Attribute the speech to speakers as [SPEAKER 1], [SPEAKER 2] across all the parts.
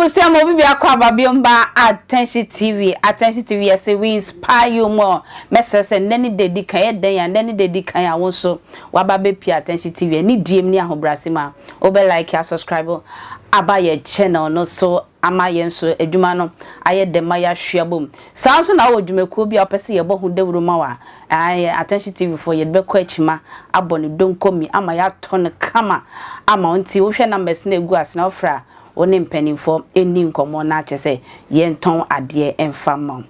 [SPEAKER 1] say I'm be Attention TV. Attention TV, I say we inspire you more. Message and then they decay day and then they decay also. Wababe P Attention TV. Any DM near Hobrasima. Obe like your subscriber. Abaye channel no so amaye so adwuma no aye de maya hweabom sanso na wodwumako bi opese ye bo hu de wuruma wa Attention TV for ye be ko achima abone donkomi ama ya ton kama ama nti wo hwe numbers na egu ase na ofra oni mpanimfo eni nkomo na chese ye nton ade emfama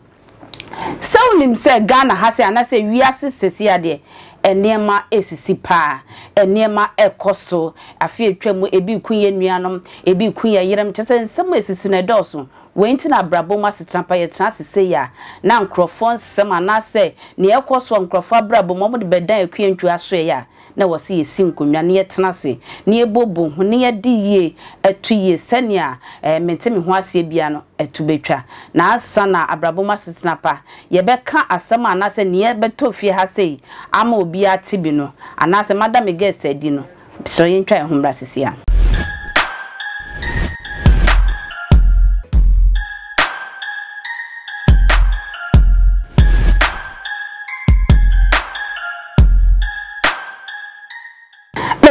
[SPEAKER 1] Saunim se Ghana hase anase wiase sesi ade enema esisi pa enema ekoso afi etwam ebi kunye nuanom ebi kunye yerem chese nsem esisi na doso wenti na brabo ma setrampa ye transese ya na nkrofon nsem anase ne ekoso nkrofo brabo mo de bedan ekue ntwu aso ya na wose ye sinkonwa ne yetenase ne ebobo hu ne yediye atuye senia mentemi ho ase bia no etubetwa na asa na abrabo ma setnapa ye beka asem anase ne beto fie ha sei ama obi atibi no anase madam guest adi no so ye ntwa ehumra sisia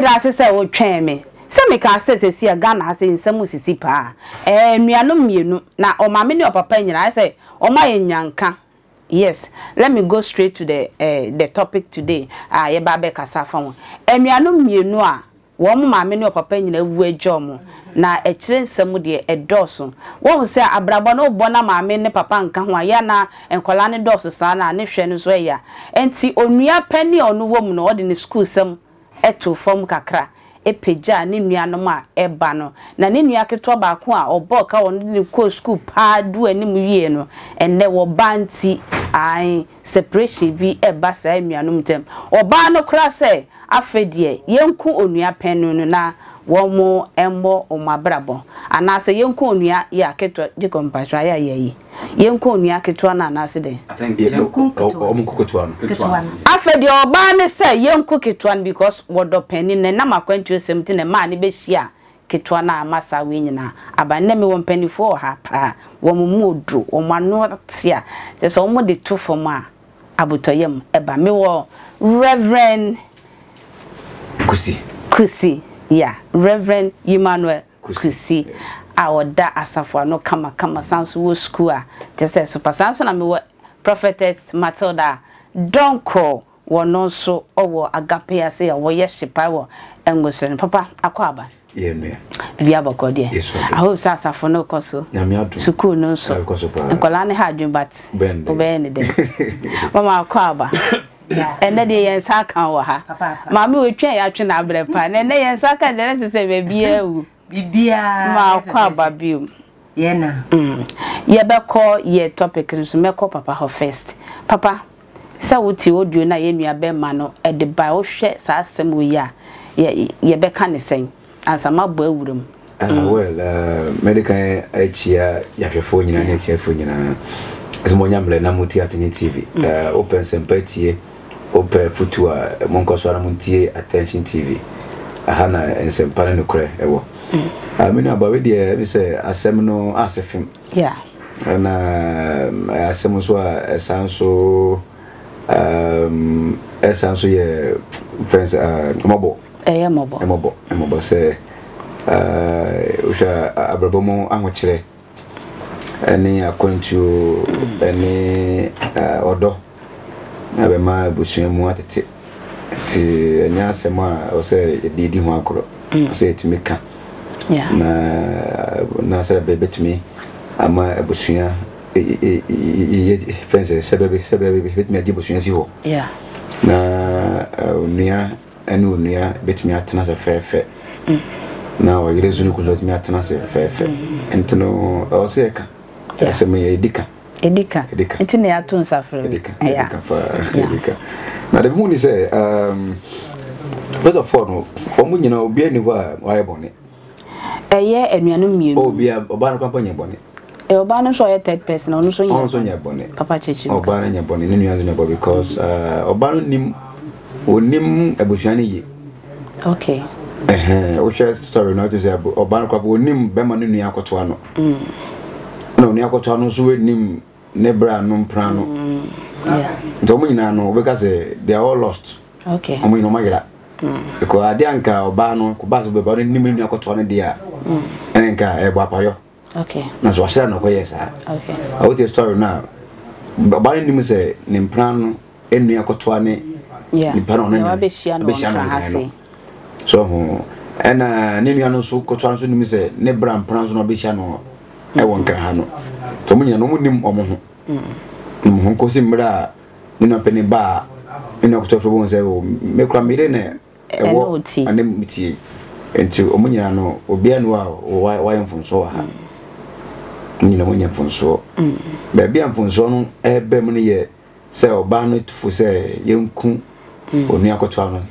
[SPEAKER 1] I say o twen me se me ka sesi a Ghana ase nsam sisi pa nuanom mienu na o mama ne o papa nyina I say o ma yenyanka. Yes, let me go straight to the topic today. Ye ba be kasa fa won nuanom mienu a wo mama ne o papa nyina wu adwom na ekire nsam de edoso wo se abrabo no bo na mama ne papa nka ho aya na enkola ne doso sa na ne hwe no so ya enti onua pani onu wo mu no o de ne school sam eto form kakra epeja ne nuanom a eba no na ne nua keto ba ko a obo ka won ne ko school pa du anim wie no enne wo banti ai separation bi eba sa nuanom tem oba no kra se afedie yenku onua penu no na wo mo embo o mabrabo anase yenku onua ya keto di compassion ya yi yenku onua keto na anase de
[SPEAKER 2] I think yenku keto
[SPEAKER 1] afedie oba ne se yenku keto because wodo peni ne na makwantu semti ne ma ne be hia keto na amasa we nyina abanne me won penifo ha pa wo mu odu wo manu tia te so mo de to fom a abotoyem eba me wo Reverend Kusi yeah Reverend Emmanuel Kusi awoda asafo no kama sanso wo school a just super sanso na me wo Prophetess Matilda Donko wono so owo agape ase ya wo yeshipa wo engosren papa akwaba
[SPEAKER 2] yeah me
[SPEAKER 1] bia bokode I hope asafo no koso school no so enkola ne ha dwun but obey ne de mama akwaba ene de yensa kan wo ha mama we twen ya twen na brepa ene yensa kan de se bebia wu
[SPEAKER 3] bibia
[SPEAKER 1] ma akwaba biu
[SPEAKER 3] ye na
[SPEAKER 1] ye be call ye topic nso me call papa ho first papa sa wuti oduo na ye nua be ma no e de ba wo hwe sa asem wo ya ye be ka ne sen ansa ma bo awuram
[SPEAKER 2] well medical achia ya hwefo nyina na achia fo nyina asemonya mle na muti Attention TV open sympathy open futua monkoso na muntie Attention TV ahana ensempane no kure ewo me na bawe de me say asem no asefim
[SPEAKER 1] yeah
[SPEAKER 2] na asem so esanso esanso ye friends mobo mobo say usha abrabomo anwochire ani akwantu ani odo abema busuamu atete ti anya asema o se didi ho akoro so etimeka
[SPEAKER 1] yeah
[SPEAKER 2] na sara bebetumi ama busua fence sebebe betumi adi busua si ho
[SPEAKER 1] yeah
[SPEAKER 2] na onua ani onua betumi atena se fefe na o yire zunu ku betumi atena se fefe entino o se eka asema edika entine ya to nsafre edika na de hu ni say first of all no omu nyina obi ani wa waye bone
[SPEAKER 1] eye enuanu mienu
[SPEAKER 2] obi oba no papa nya bone
[SPEAKER 1] oba no so ye third person onu so
[SPEAKER 2] nya bone
[SPEAKER 1] papa chechi
[SPEAKER 2] oba no nya bone ni nuanu nya bone because oba no nim onim abusuane ye
[SPEAKER 1] okay
[SPEAKER 2] we share story no to say oban kwa bo nim be ma no nua akoto ano no nua akoto ano so we nim ne bra no mpra no nto mo nyina no we ka say they are all lost
[SPEAKER 1] okay
[SPEAKER 2] omo nyina magira because ade anka oba no ko ba so be ba no nim nua akoto ano dia ene nka e bo apayo
[SPEAKER 1] okay
[SPEAKER 2] na so ashira no ko yesa
[SPEAKER 1] okay
[SPEAKER 2] I will tell story now ba nim say ne mpra no enu akoto ane ni pa no na
[SPEAKER 1] be shia no hase
[SPEAKER 2] so ena ne nua no so koto ano so nim say ne bra mpra so no be shia no e won kra ha no to mo nyina no mo nim omo ho mo ko si mra ni na peni ba ina ko to fo bon say o me kra mire ne e wo ane miti enti omo nyina no obi anu a wa yemfonso ha nyina mo nyemfonso ba bia mfonso no e be mu ne ye say oba no tufo say yenku onu akoto ano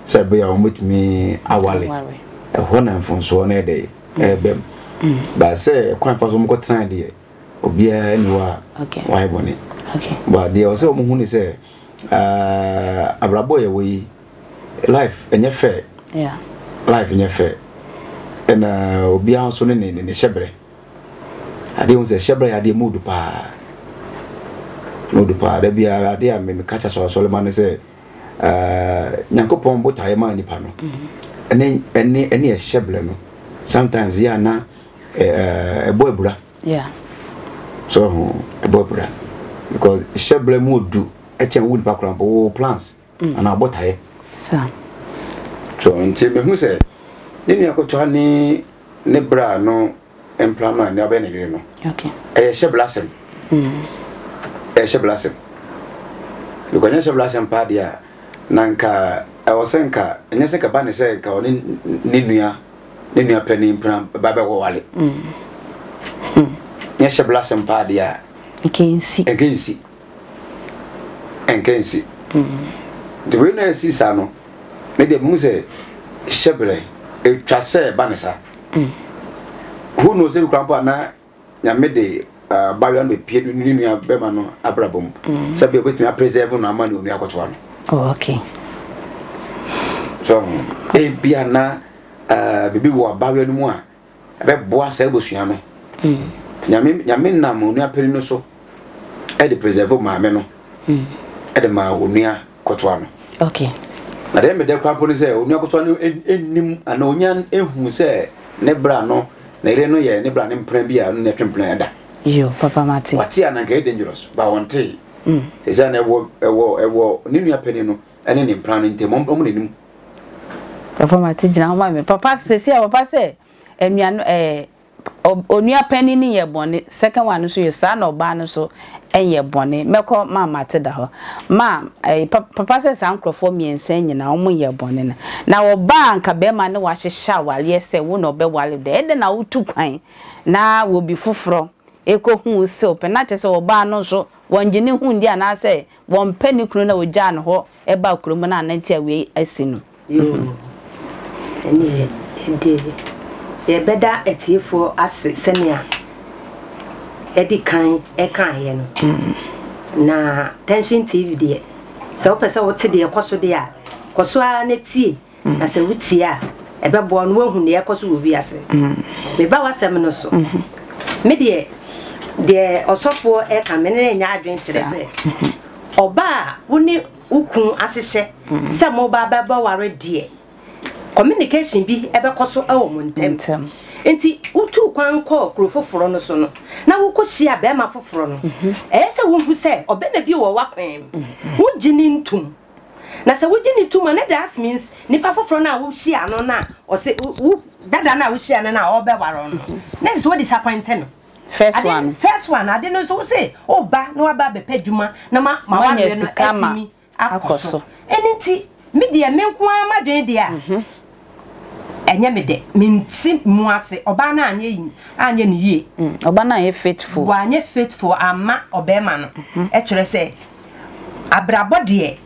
[SPEAKER 2] say be ya o mutumi awale e ho na mfonso na e de e be ba say kwan fa so mo ko tran de obi anu a wa ibone
[SPEAKER 1] okay
[SPEAKER 2] but there also mo hunu say abrabo ye we life enye fair life enye fair and obi an so ne shebre ade won say shebre ade mood pa da bia ade a me catch so man say nyankopon botaye ma nipa no ene shebre no sometimes ya na boy bura so boy bura because sheble mu do e chen wood background for plants and abotaye so until me hu say ni akoto ani ne bra no employment ne abene gire no
[SPEAKER 1] okay
[SPEAKER 2] sheblasem sheblasem you can sheblasem pa dia nanka I was senka enya se ka ba ne se ka oni ni nua pani plan ba be wo wale nya sheblasem pa dia
[SPEAKER 1] Against
[SPEAKER 2] the way na see sa no me de mu say shebre e twa say banesa who knows say krampo na nya me de bawe no pie ni nua be ma no abrabom say be betumi preserve no amani onu akoto ano
[SPEAKER 1] oh okay
[SPEAKER 2] so e bia na bibi wo bawe no mu a be boa say bosua no nyame na mo onu apeli no so e de preserve ma me no e de ma onu akoto ano
[SPEAKER 1] okay
[SPEAKER 2] na dem de krampo ni say onu akoto ano ennim ana onya ehun say ne bra no na ire no ye ne bra ne mpran bia no ne twemplan da
[SPEAKER 1] yo papa mate
[SPEAKER 2] wati ananka e dangerous ba wonte eza na ewo ni nua pani no ene ne mpran ntem omo nenim
[SPEAKER 1] papa mate gina ho ma me papa se papa se enua no onua pani ni ye bone second one so ye sa na oba no so enye bone meko mama te da ho ma papa se sa nkrofo miensa nyina omo ye bone na oba anka be ma ne wa hyehya wale se wo no be wale de na wotu kwan na wo bi foforo eko hu se openate se oba no so wonjini hu ndi ana se won pani kunu na oja no ho e ba kurum na ananti awe asinu
[SPEAKER 3] eni de ye beda etiefo ase senia edi kan e kan ye no na Tension TV de se opese wote de ekoso de a koso a na tie na se wutie a ebe bo no wahu ne ekoso wo bi ase me ba wasem no so me de osofo e kan me ne nya adwen serese oba woni ukun ahyehye se mo ba ba ware de communication bi ebe koso e wo montem enti utu kwan ko krofoforo no so no na wo kosia be ma foforo no se wo hu se obe na bi wo wakwan wo gini ntum na se wo gini ntum na that means nipa foforo na wo hia no na o se dada na wo hia no na obe waro no na is what disappointing no first one ade no so say oba na wa ba be paduma na ma wa no etimi akoso eniti me de me nko amadwen de a enye me de minti muase oba na anye ne yie
[SPEAKER 1] oba na ye faithful
[SPEAKER 3] wa anye faithful ama obema no e kire se abrabo de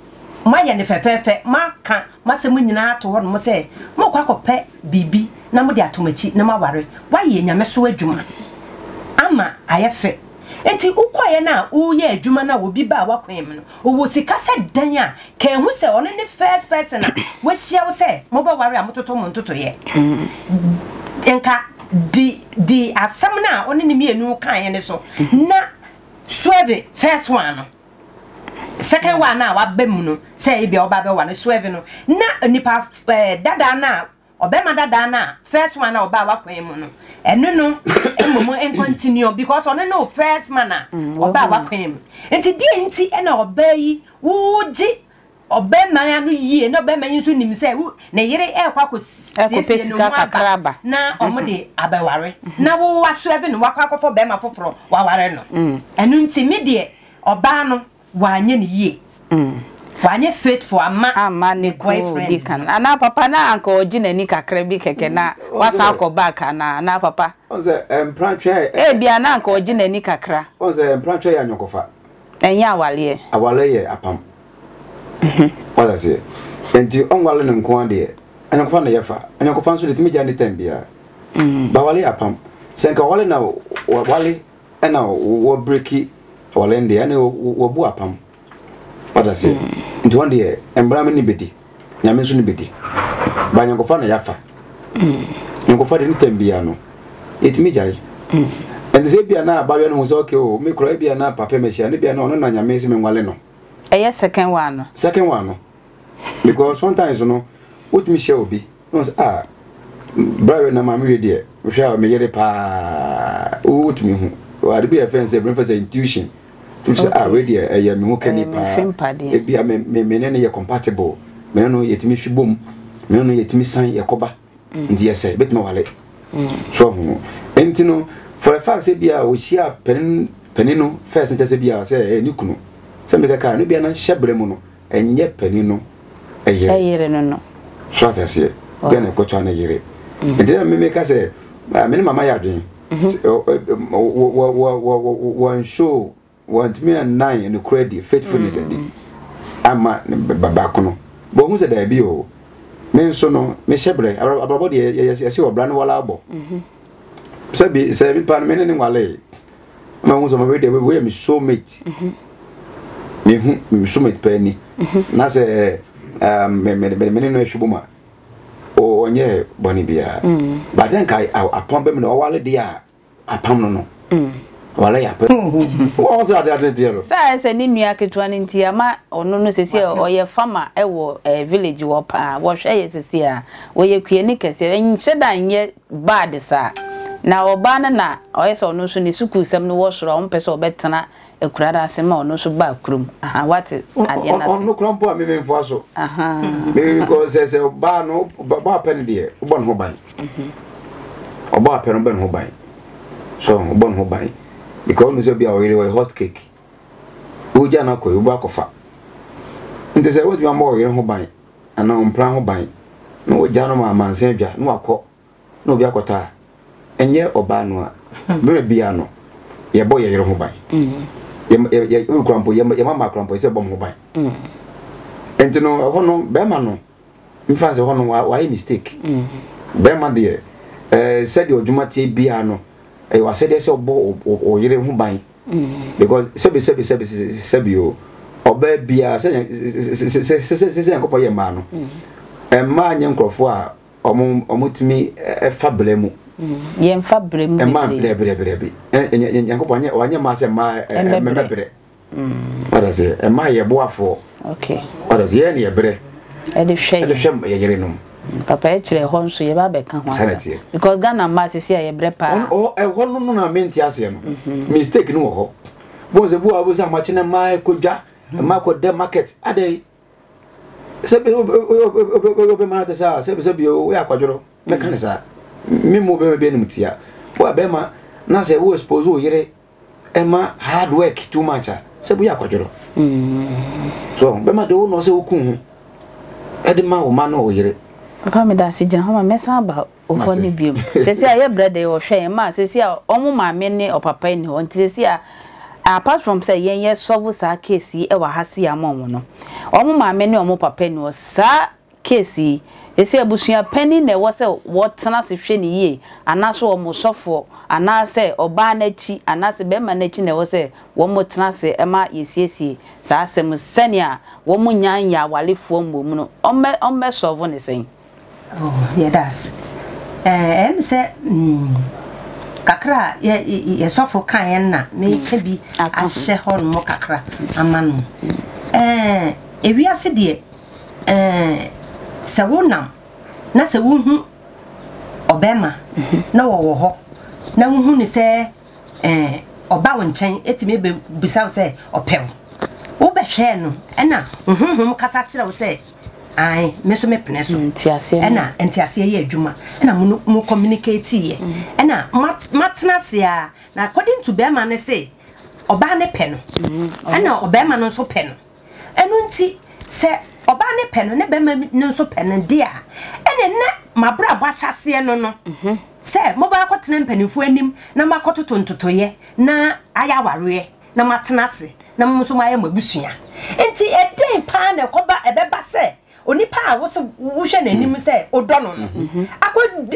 [SPEAKER 3] ma ye ne fefefe ma ka ma se munyina ato ho no se mo kwa kope bibi na mo de atomachi na ma ware wa ye nyame so adwuma ama ayefe enti ukoye na uye adwuma na obi ba wakwem no wo sika se dan a kan hu se ono ne first person a we hia wo se mo ba ware amototo mo ntoto ye enka di asam na ono ne mienu kan ye ne so na swerve first one no second one na wa bem no say e bia oba be wa no swerve no na nipa dada na obema dada na first one na oba wa kwem no eno no emomo en continue because ono no first man na oba wa kwem enti die enti na oba yi wuji obema ya no yie na obema yin so nim say na yire e kwa ko siesie no aba na omode abaware na wo wa swerve no wakwa akofo bema foforo wa ware no eno enti me de oba no wanye ni yie wanye faithful ama ne boyfriend
[SPEAKER 1] kan ana papa na anka ogina ni kakra bi keke na wasa akoba kana na papa
[SPEAKER 2] onse empranche
[SPEAKER 1] bia na anka ogina ni kakra
[SPEAKER 2] onse empranche ya nyokofa
[SPEAKER 1] enya awale
[SPEAKER 2] ye apam wala se enti onwale ne nko ade anyokofa na yefa anyokofa nso de timi ja ne tambia ba wale apam senka wale na wale na wo breaki wale ndi ane wo bu apam wada se nti wande ye embra me ni bedi nyame nso ni bedi ba nyankofa na yafa nyankofa de ni tambia no etimi jai and ze bia na ba we no so okay o me kro bia na papa me hia ne bia na ono na nyame se me nwale no
[SPEAKER 1] second one
[SPEAKER 2] no because sometimes no what me share obi no say bra we na ma me we de hwa me yere pa what me hu wa de bia fence breakfast intuition to say we de me hu kani pa e bia me ne ye compatible me no yetimi hwibom me no yetimi san yekoba ndi yese bet me wale so hu enti no for a fact say bia o hia penino first say bia say ni kunu say me kaka no bia na hyebre mu no enye penino eyere
[SPEAKER 1] no
[SPEAKER 2] so that say bia na ko twa na yere enti me ka say me mama ya dwen one show want me and nine in the credit faithfulness ama baba kono bo hu se da bi o me nso no me hyebre ababo de yesi obra no wala abo se bi pan me ne wale ma hu so ma we de we me so mate me so mate pani na se me no ehwubuma o onye boni bia but then kai apon be me no wale dia apam no wala ya pe o so ade dia lo
[SPEAKER 1] say ni nua ketua ni ntia ma ono no sesi oye farmer ewo village wo pa wo hwe ye sesi a wo ye kue ni kese enhye dan ye bad sa na oba na oye so ono so ni suku sem no wo soro on pese obetena ekurada asema ono so ba kurum what ade na
[SPEAKER 2] ono krampo a me mfo aso because say ba no ba pen de ubon ho ban oba pen ben ho ban so ubon ho ban because no so be a hot cake uja na ko uba kofa nti se wo dwa mo ho ban ana on plan ho ban no uja no ma mansen dwa no akọ no obi akọta enye oba no a be bia no ye boy ye ho ban ye krampo ye mama krampo se bom ho ban enti no ho no be ma no mfa se ho no wa mistake be ma de said your juma tie bia no e wa said say obo o yire ho ban because sebi o oba bia se yankopɔ ye ma no ma anye nkrofo a omutimi fa bremu
[SPEAKER 1] ye mfa bremu
[SPEAKER 2] e ma bre yankopɔ anye ma se ma bre wada se e ma ye boafo
[SPEAKER 1] okay
[SPEAKER 2] wada se ye ne ye bre
[SPEAKER 1] e de hwe
[SPEAKER 2] ye yire no
[SPEAKER 1] papa e kire ho nso ye ba be ka ho asa because Ghana ma sisi ye bre pa
[SPEAKER 2] ho no na menti ase no mistake no ho bo se bu abu sa ma chine ma kodwa ma ko de market ade se be be ma ta sa se be o ya kwadoro me kan sa me mo be ni mutia bo be ma na se wo expose o yire e ma hard work too much se bu ya kwadoro so be ma do no se okun e de ma o ma no o yire
[SPEAKER 1] papa me da si gina ho ma mesa ba o fo ni biem sesi a ye brother o hwe ma sesi a omo ma me ne o papa ni ho nti sesi a apart from say ye solve sa case e wa hase ya mo no omo ma me ne omo papa ni o sa case ese abusua pani na wo se wo tena se hwe ni ye anaso wo mosofo anase oba na chi anase be ma na chi na wo se wo mo tena se ema yesiesie sa asem senia wo mo nyan ya walefo mbom no omme solve ne sen
[SPEAKER 3] oh yeah that's em se kakra ye sofo kan na me ka bi ahye hon mo kakra amanu ewiase de se wonam na se wohu obema na wo ho na wohu ni se oba wo nchen etime be bisa se opew wo be hwe no na honhom kasa kire wo se ai me so me pene so
[SPEAKER 1] ntiase
[SPEAKER 3] na ntiase ye adwuma na mu communicate ye na matna se a na according to bema ne se oba ne pe no na obema no so pe no enu nti se oba ne pe no ne bema no so pe no dia na mabra bwa hyase no se mo ba akotena mpanimfo anim na makototo ntotoye na aya ware na matna se na mo so maye mabusua enti eden pa na koba ebeba se onipa a wo so wo hwe nanim se odo no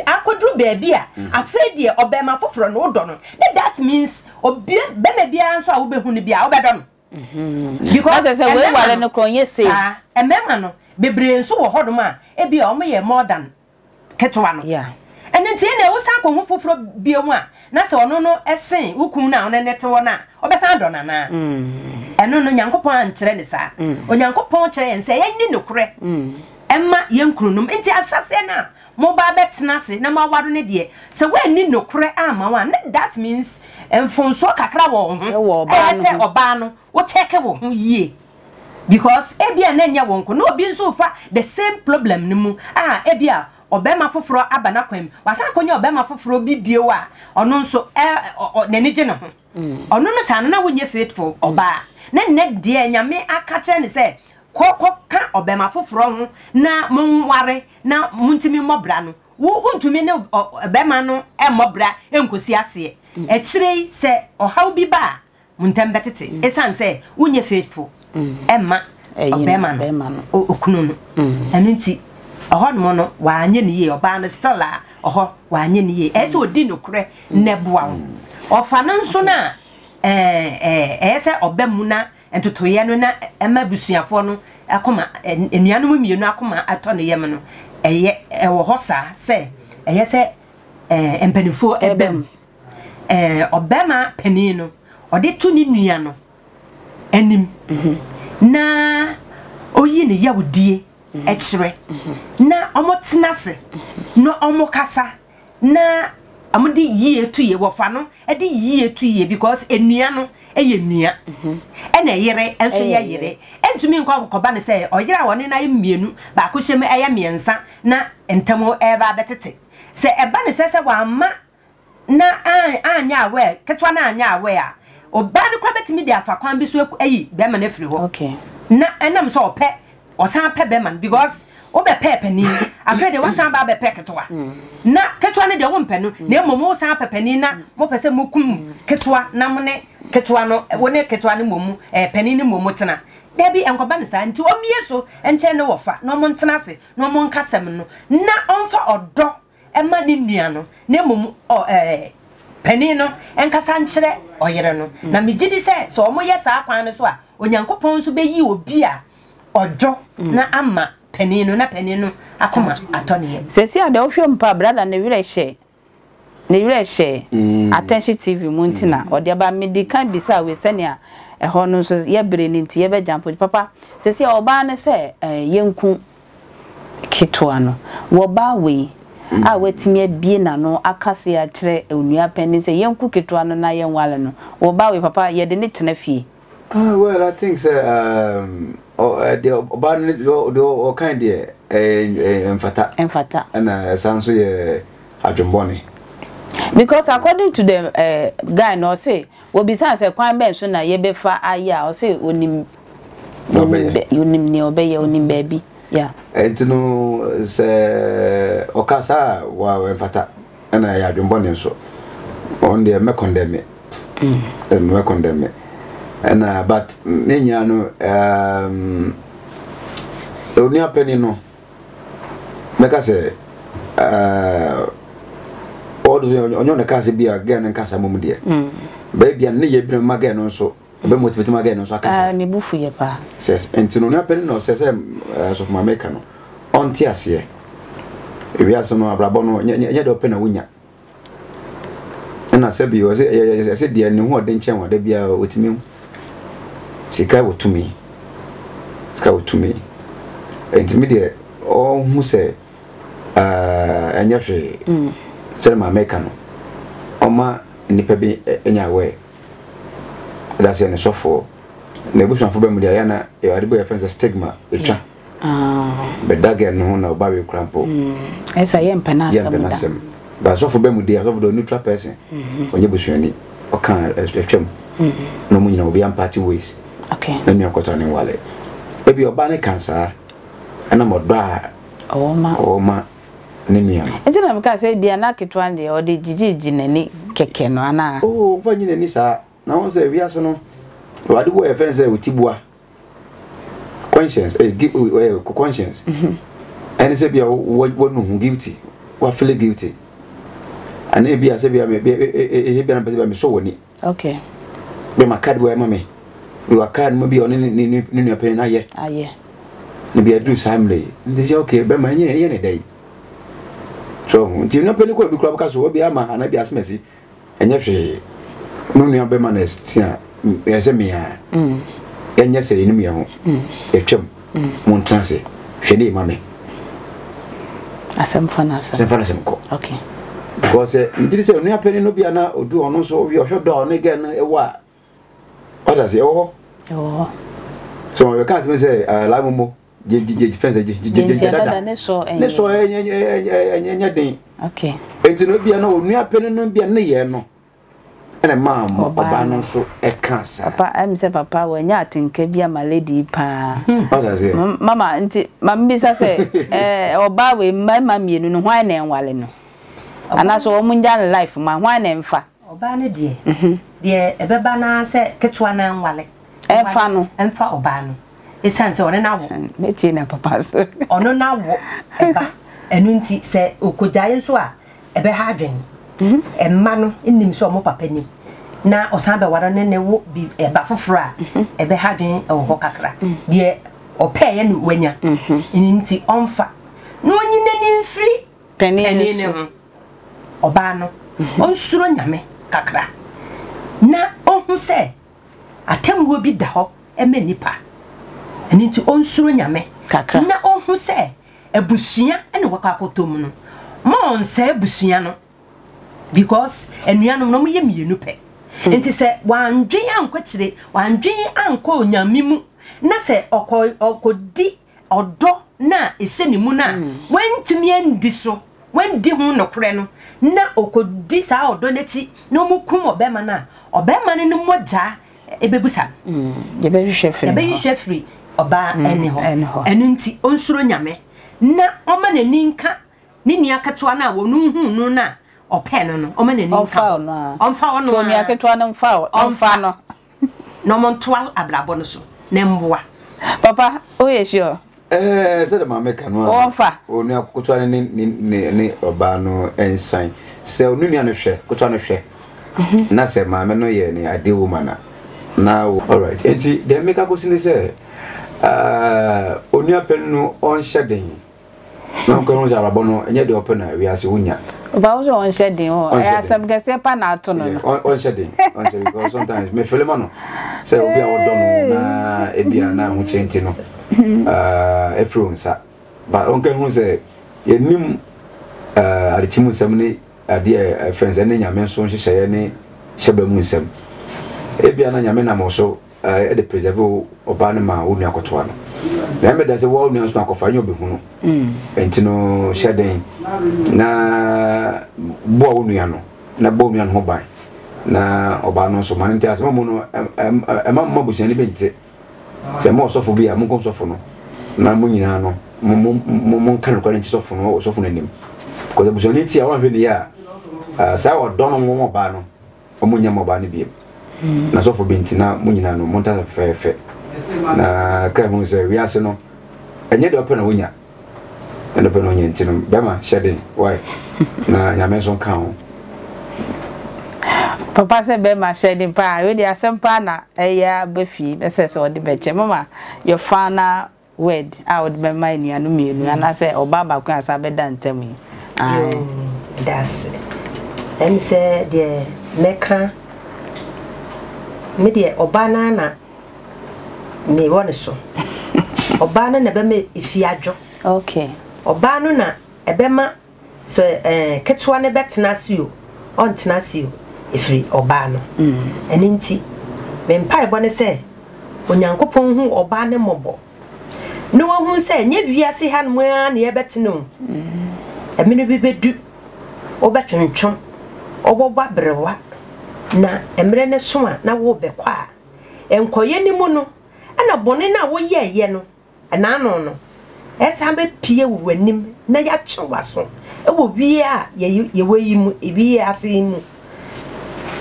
[SPEAKER 3] akodru baabi a afedie obema foforo no odo no that means obi bema bia nso a wo behu ne bia wo bedo no because
[SPEAKER 1] say we wale no kronye say
[SPEAKER 3] emema no bebre nso wo hodom a ebia o me more than ketwa no
[SPEAKER 1] yeah
[SPEAKER 3] enti na wo san ko hu foforo bia mu a na se ono no esen wukun na ono nete wo na obesan do na na eno no nyankopon ankere ne sa onyankopon kire yen se yen ni nokure emma yen krunum enti asase na mo ba betena se na ma wado ne de se we ni nokure ama wa that means enfonso kakra wo ho se oba no wo cheke wo ho yie because ebia na nya wonko na obi nso fa the same problem ni mu ebia obema foforo abana kwam wasa akonya obema foforo bibie wa ono nso nani je ne ho ono no sa na wonye faithful oba na ne de nyame aka kire ne se ka obema foforo ho na monware na muntimi mobra no wo untumi ne obema no mobra enkosi ase e kire se ohaw bi ba muntam betete esan se wonye faithful emma obema no okunu no enunti ohon no wanye ne ye oba no still a oho wanye ne ye ese odi nokure neboa ofa no nso na ese obemu na entotoye no na ema busuafo no akoma enuanom mienu akoma ato ne yem no eye ewo hosa se eye se empanifo ebem obema pani no ode tu ni nua no anim na oyi ne yawdie ekire na omotenase no omokasa na amudi yie tuye wofa no edi yie tuye because enua no eye nua ena yere enso ye yere entumi nkwa koba ne se oyira woni na mienu ba ko hyem eye miensa na entamo eba betete se eba ne se wa ma na anya awe ketwa na anya awe a oba ne kwa betimi dia fa kwan bi so ayi be ma na firi ho
[SPEAKER 1] okay
[SPEAKER 3] na enam so ope osan pe be man because obe pepe ni afede wasan ba be ketwa na ketwa ne de wo mpe no na momo san pepani na mo pese mokum ketwa na mo ne ketwa no woni ketwa ne momu pani ne momu tena da bi enkoba ne sa nti omie so enche ne wofa na mo ntena se na mo nkasem no na onfa odo ema ne nua no na momu pani no enkasa nkyere oyere no na megidi se so omo ye sa kwan no so a onyankopon so be yi obi a ojo na ama penino na penino akoma atoniye
[SPEAKER 1] sesi ade ohwe mpa brother na wire she attention tv muntina ode ba medical bisa we senia eho no so ye bre ni nti ye be jampo papa sesi oba ne se yenku kitwa no wo ba we a wetimi abie na no akase ya kire onua penni se yenku kitwa no na yenwale no wo ba we papa ye de ne tena fie
[SPEAKER 2] well I think the o kind de enfata and sanso ye adwombone
[SPEAKER 1] because according to the guy no say we be say kwan ben so na ye be fa aya o say onim ni obeye onim baby yeah
[SPEAKER 2] entino se okasa wa enfata na ya adwombone so on the me condemn and but nenya no only penny no meka say all the on your case be again and case mom dear baby and ne ye bi ma again no so be motivate ma again no so akasa
[SPEAKER 1] ni bufu ye pa
[SPEAKER 2] says enti no apeni no say so ma meka no on ti ase ebi aso no abrabo no nya de open na wunya na se bi o se de ne ho de nchen wa da bia otimi sika wotumi enti mi de o hu se anya hwe se ma meka no oma nipa bi enya we da se ne sofo na ebusuafo ba mu de ya na e ade bo ya fence stigma etwa bedaga no na oba we krampo
[SPEAKER 1] esa ye mpana asem
[SPEAKER 2] ba sofo ba mu de sofo do neutral person onye busuani o kan etwam no mu nyina obi am party ways
[SPEAKER 1] okay
[SPEAKER 2] na mi akoto ne wale ebi oba ne kansa ana modo a oma ne mi am
[SPEAKER 1] enti na mka say bia na ketwa de o de jijiji nani keke no ana
[SPEAKER 2] fa nyina ni sa na won say wi aso no wade bo e fence otibua conscience conscience and say bia wonu guilty wa feel guilty and e bia say bia me so woni
[SPEAKER 1] okay
[SPEAKER 2] be my card boy mama we were card maybe on ni apeni na ye
[SPEAKER 1] aye
[SPEAKER 2] ni bia do family they say okay be ma ye ne dai so nti no apeni ko bi kura ka so obi ama ana bia smesi enye hwe no nu be ma na stia e say me ya enye say ni me ho etwam mon transe hwe ni mama
[SPEAKER 1] asem fana
[SPEAKER 2] ko
[SPEAKER 1] okay
[SPEAKER 2] because ndiri say no apeni no bia na odu ono so wi ohwe do no again e wa what does it oh so you can't say la momo je defense je dada
[SPEAKER 1] ne so
[SPEAKER 2] enya den
[SPEAKER 1] okay
[SPEAKER 2] enti no bia na onu apene no bia na ye no ene mam oba no so e cancer
[SPEAKER 1] papa am say papa we nya atinka bia ma lady pa
[SPEAKER 2] what does it
[SPEAKER 1] mama enti mama bi say oba we mama mienu no hwan na enwale no ana so omunja life ma hwan na emfa
[SPEAKER 3] oba ne de ebeba na se ketwa na nwale
[SPEAKER 1] emfa no
[SPEAKER 3] emfa oba no esanse one na wo
[SPEAKER 1] meti na papa so
[SPEAKER 3] ono na wo eba enu nti se okojaye so a ebe ha adwen emma no nnim so omo papa ni na osan be waro ne wo bi eba foforo a ebe ha adwen ho kakra de opeye no wanya nti onfa no nyine ni mfiri
[SPEAKER 1] penini ne
[SPEAKER 3] ho oba no onsuro nyame kakra na ohun se atemwo bi da ho ema nipa eni nti onsuro nyame
[SPEAKER 1] kakra
[SPEAKER 3] na ohun se ebusia ene wakakotom no ma onse ebusia no because enuanom no ye mienu pe enti se wandwen ankokire wandwen anko nyame mu na se okodi odo na ehye mu na wantumi andi so wandi hu nokure no na okodi sa odo nechi na omukum obema na obema ne no moja ebebusa
[SPEAKER 1] ye be hwehwe
[SPEAKER 3] free oba ene ho enu nti onsuro nyame na oma na ninka ni nua ketewa na wonu hu no na openo no oma na ninka onfa ono
[SPEAKER 1] to nua ketewa na onfa no
[SPEAKER 3] no montoa ablabo no so na mboa
[SPEAKER 1] papa o ye sure
[SPEAKER 2] say the mama can no
[SPEAKER 1] onfa
[SPEAKER 2] onu akotoa ni oba no ensan se onu nua no hwe kotoa no hwe na se mama no ye ni ade woman na all right enti dem make akosini say oni apenu on shedding na ko no jara bono enye de open na wi ase wunya
[SPEAKER 1] ba wo on shedding o asem gese pa na ato no
[SPEAKER 2] on shedding because sometimes me feel no say obi a wodo no na ebia na hu chenti no efronsa ba on kan hu say yenim arichimu nsem ni ade friends ene nyame nso nhyehyeye ne hyeba mu nsem ebia na nyame na mo so the preserve oba ne ma wonu akotoa no na me da se wo wonu nso akofa nyo be hu no enti no shedding na bo wonu ya no na bo wonu ya no ho ban na oba no so man ntia se mo no ma bushani bente se mo sofo bia mo kon sofo no na mo nyina no mo kan ko nti sofo no nim because bushani tia wan fe ni ya sa o do no mo ba no o mo nya mo ba ne biem na sofo benti na mo nyina no mo nta fefe na ka mo se wi ase no enye de open na wonya and the Penonian Tinum, Bema, shedding, why? Na Yameson count.
[SPEAKER 1] Papa said, Bema shedding pie, with your sempana, a year Buffy, Mrs. or the betcha, Mamma, your final word, I would be mine, you and me, and I say, oh, Baba, class, I better tell me.
[SPEAKER 3] That's it. Them say, the Mecca. Me de obana na me won so obana na be me ifiadwo
[SPEAKER 1] okay
[SPEAKER 3] obano na ebema so ketwa ne betena sio on tena sio ifri obano eni nti me mpa ebo ne se onyankopon hu obane mobo ne wo hu se nya wiase ha no a ne yebeteno emene bi bedu obetwentwon obobwa brewa na emre ne so a na wo bekwa enkoye ni mu no ana bone na wo ye no ana no esa be pie wanim na ya chewaso e wo wie a ye wayi mu e wie ase mu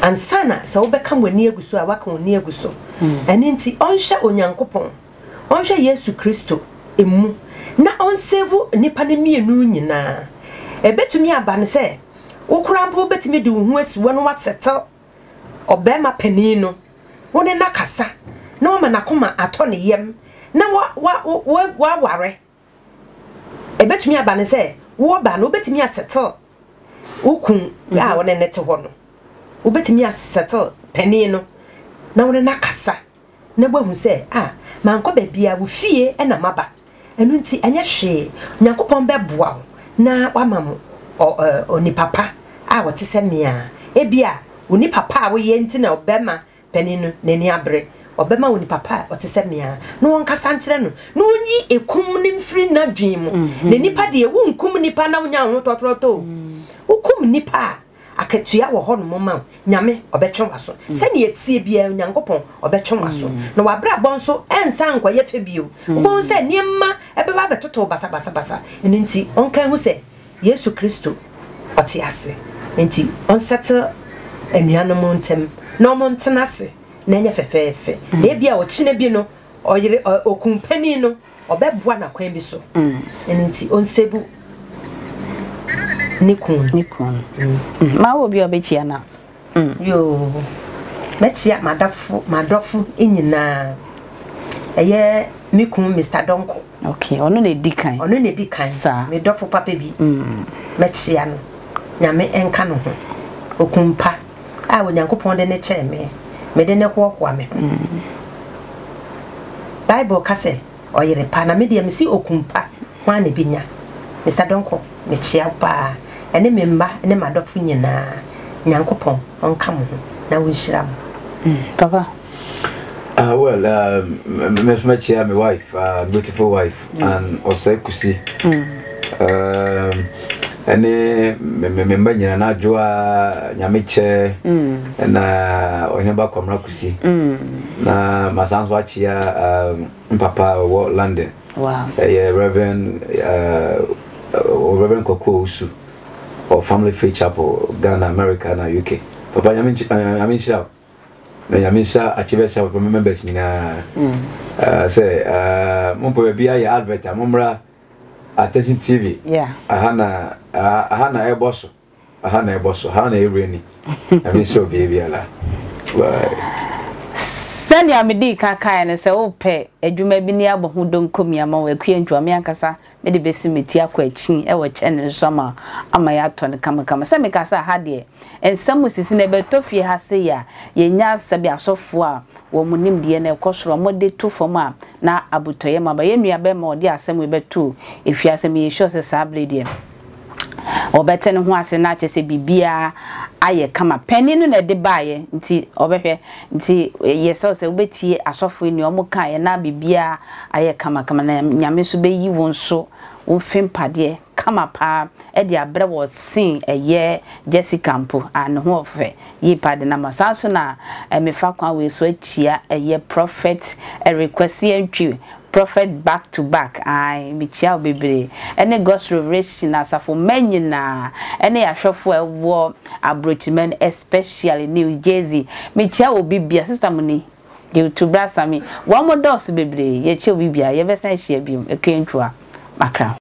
[SPEAKER 3] ansana se wo beka wani aguso a waka wani aguso ani nti onhye onyankopon onhye Yesu Kristo emu na onsevu nipa ne mienu nyina ebetumi aba ne se wo kurampo betumi de wo hu asiwo no wasettle obema penino wone nakasa na wo manakoma ato ne yem na wa ware ebetumi aba ne se wo ba no betumi asettle ukun a wone nete ho no wo betumi asettle penino na wone nakasa na bo hu se manko ba bia wo fie na maba enu nti anya hwe nyankopon beboa na wamam oni papa a wote se mia ebia oni papa wo ye nti na obema peninu neni abre obema oni papa wote se mia no won kasa nkire no no onyi ekum ni mfiri na dwen mu ne nipa de wo nkum nipa na wonya ho totroto ukum nipa akatua wo ho no moma nyame obetwe waso se ne etie bia nyankopon obetwe waso na wabra bonso ensa nkwa ye fe bio bon se niemma ebeba betoto basa basa nti onkan hu se Yesu Kristo otiase nti on settle enuanom ntem no montenase na nya fefefe na bia o kine bi no oyire okumpani no obeboa na kwan bi so nti on sebu nikun
[SPEAKER 1] ma wo bi obechia na
[SPEAKER 3] yo mechia madofu enyina eye mikun Mr. Donko
[SPEAKER 1] okay ono na dikan
[SPEAKER 3] me dofo papa bi mechia no nyame enka no ho okumpa a wonyankopon de ne che me de ne hoho me Bible ka se oyire pa na me de me si okumpa kwa ne binya Mr. Donko mechia pa ene memba ene madofu nyina nyankopon onka mo na wonhira mo
[SPEAKER 2] papa well my wife beautiful wife and also kusi ene memba nyina na adwoa nyameche na onyeba kwamra kusi na masanso achia papa wo London
[SPEAKER 1] wow
[SPEAKER 2] Reverend Koko Usu or Family Faith Chapel Ghana America na UK papa nyamisha na nyamisha achieve chapel members mina say mompo bia ya advert momra Attention TV.
[SPEAKER 1] Yeah.
[SPEAKER 2] Ahana eboso. Ahana ereni. I mean so baby ala. Bye.
[SPEAKER 1] Send ya medi kaka na se wo pe adwuma bi ni abo ho donkomi ama wa kue ntwa me ankasa me de besi meti akwa achi e wo chene nsoma ama ya to ne kama se me kasa ha de ensam sisi na betofie ha se ya yenya sabi asofo a wo munim de na ekosoro mo de to fom a na abutoye ma ba ye nua be ma odi asem we betu efi asem ye sure se sable de obetene ho ase na chese bibia aye kama peninu na de baaye nti obehwe nti yeso se obetie asofo ni omo kan ye na bibia aye kama na nyame so beyi won so won fempade kama pa e de abre wo sin eye Jessica mpo an ho ofe yi pade na masanso na mefa kwa we so achia eye prophet a request entry prophet back to back I michia bebre ene God's revelation asafo manyina ene yahwefo ewo abrochimen especially New Jersey michia obibia sister muni to brasa me one more dose bebre ye che obibia ye besa hia biom ekentwa makra